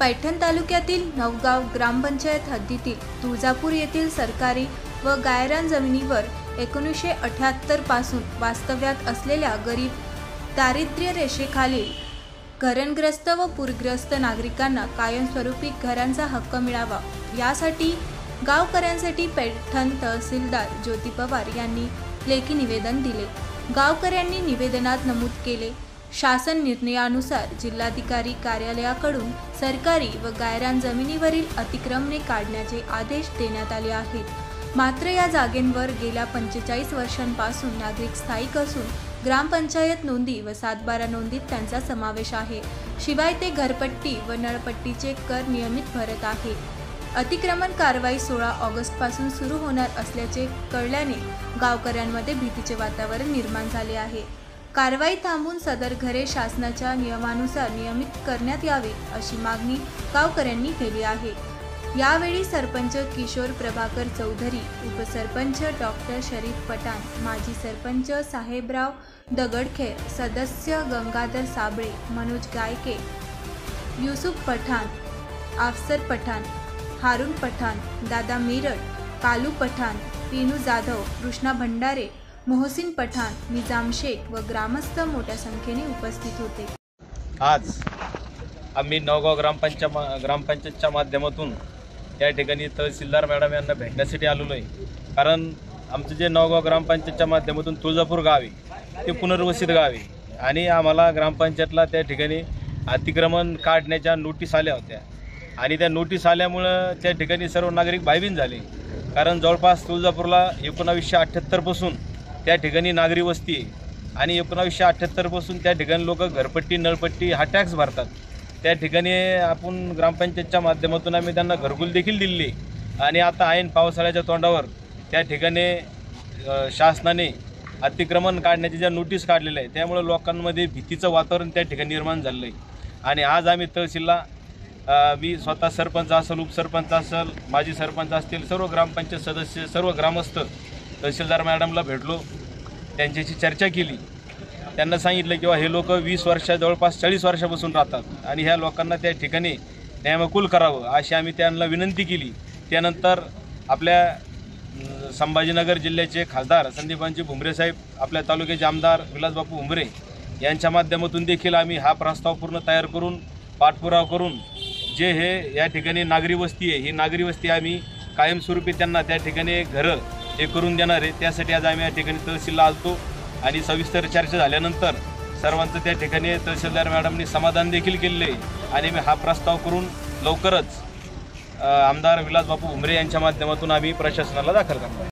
पैठण तालुक्यातील नवगाव ग्रामपंचायत हद्दीतील तुळजापूर येथील सरकारी व गायरान जमिनीवर 1978 पासून वास्तव्यात असलेल्या गरीब दारिद्र्य रेषेखालील घरणग्रस्त व पूरग्रस्त नागरिकांना कायमस्वरूपी घरांचा हक्क मिळावा यासाठी गावकऱ्यांसाठी पैठण तहसीलदार ज्योती पवार यांनी लेखी निवेदन दिले। गावकऱ्यांनी निवेदनात नमूद केले, शासन निर्णयानुसार जिल्हाधिकारी कार्यालयाकडून सरकारी व गायरान जमिनीवरील अतिक्रमणे काढण्याचे आदेश देण्यात आले आहेत। मात्र या जागेंवर गेल्या 45 वर्षांपासून नागरिक स्थायिक असून ग्रामपंचायत नोंदी व 7/12 नोंदीत त्यांचा समावेश आहे। शिवाय ते घरपट्टी व नळपट्टीचे कर नियमित भरत आहे। अतिक्रमण कारवाई 16 ऑगस्ट पासून सुरू होणार असल्याचे कळल्याने गावकऱ्यांमध्ये भीतीचे वातावरण निर्माण झाले आहे। कारवाई थांबवून सदर घरे शासनाच्या नियमानुसार नियमित करण्यात यावी अशी मागणी गावकऱ्यांनी केली आहे। यावेळी सरपंच किशोर प्रभाकर चौधरी, उपसरपंच डॉक्टर शरीफ पठाण, माजी सरपंच साहेबराव दगडखेर, सदस्य गंगाधर साबळे, मनोज गायके, युसुफ पठाण, अफसर पठाण, हारून पठाण, दादा मेरड, कालू पठाण, पीनू जाधव, कृष्णा भंडारे, मोहसिन पठाण, निजाम शेख व ग्रामस्थ मोठ्या संख्येने उपस्थित होते। आज आम्ही नवगाव ग्रामपंचायतच्या माध्यमातून या ठिकाणी तहसीलदार मॅडम यांना भेटण्यासाठी आलेलो आहे। कारण आमचं जे नवगाव ग्रामपंचायतच्या माध्यमातून तुळजापूर गाव आहे ते पुनर्वसित गाव आहे आणि आम्हाला ग्रामपंचायतला त्या ठिकाणी अतिक्रमण काढण्याच्या नोटीस आल्या होत्या आणि त्या नोटीस आल्यामुळं त्या ठिकाणी सर्व नागरिक भयभीत झाले। कारण जवळपास तुळजापूरला 1978 पासून त्या ठिकाणी नागरी वस्ती आहे आणि 1978 पासून त्या ठिकाणी लोक घरपट्टी नळपट्टी हा टॅक्स भरतात। त्या ठिकाणी आपण ग्रामपंचायतच्या माध्यमातून आम्ही त्यांना घरकुल देखील दिली आणि आता ऐन पावसाळ्याच्या तोंडावर त्या ठिकाणी शासनाने अतिक्रमण काढण्याची ज्या नोटीस काढलेल्या आहे त्यामुळे लोकांमध्ये भीतीचं वातावरण त्या ठिकाणी निर्माण झालं आहे। आणि आज आम्ही तहसीलला मी स्वतः सरपंच असेल, उपसरपंच असेल, माजी सरपंच असतील, सर्व ग्रामपंचायत सदस्य, सर्व ग्रामस्थ तहसीलदार मॅडमला भेटलो, त्यांच्याशी चर्चा केली। त्यांना सांगितलं की हे लोक 20 वर्ष जवळपास 40 वर्षापासून राहतात आणि ह्या लोकांना त्या ठिकाणी न्यायमकुल करावं अशी आम्ही त्यांना विनंती केली। त्यानंतर आपल्या संभाजीनगर जिल्ह्याचे खासदार संदीपांजी भुमरे साहेब, आपल्या तालुक्याचे आमदार विलासबापू भुमरे यांच्या माध्यमातून देखील आम्ही हा प्रस्ताव पूर्ण तयार करून पाठपुरावा करून जे हे या ठिकाणी नागरी वस्ती आहे ही नागरी वस्ती आम्ही कायमस्वरूपी त्यांना त्या ठिकाणी घरं हे करून देणार आहे। त्यासाठी आज आम्ही या ठिकाणी तहसीलला आलतो आणि सविस्तर चर्चा झाल्यानंतर सर्वांचं त्या ठिकाणी तहसीलदार मॅडमनी समाधान देखील केले आणि मी हा प्रस्ताव करून लवकरच आमदार विलासबापू भुमरे यांच्या माध्यमातून आम्ही प्रशासनाला दाखल करणार।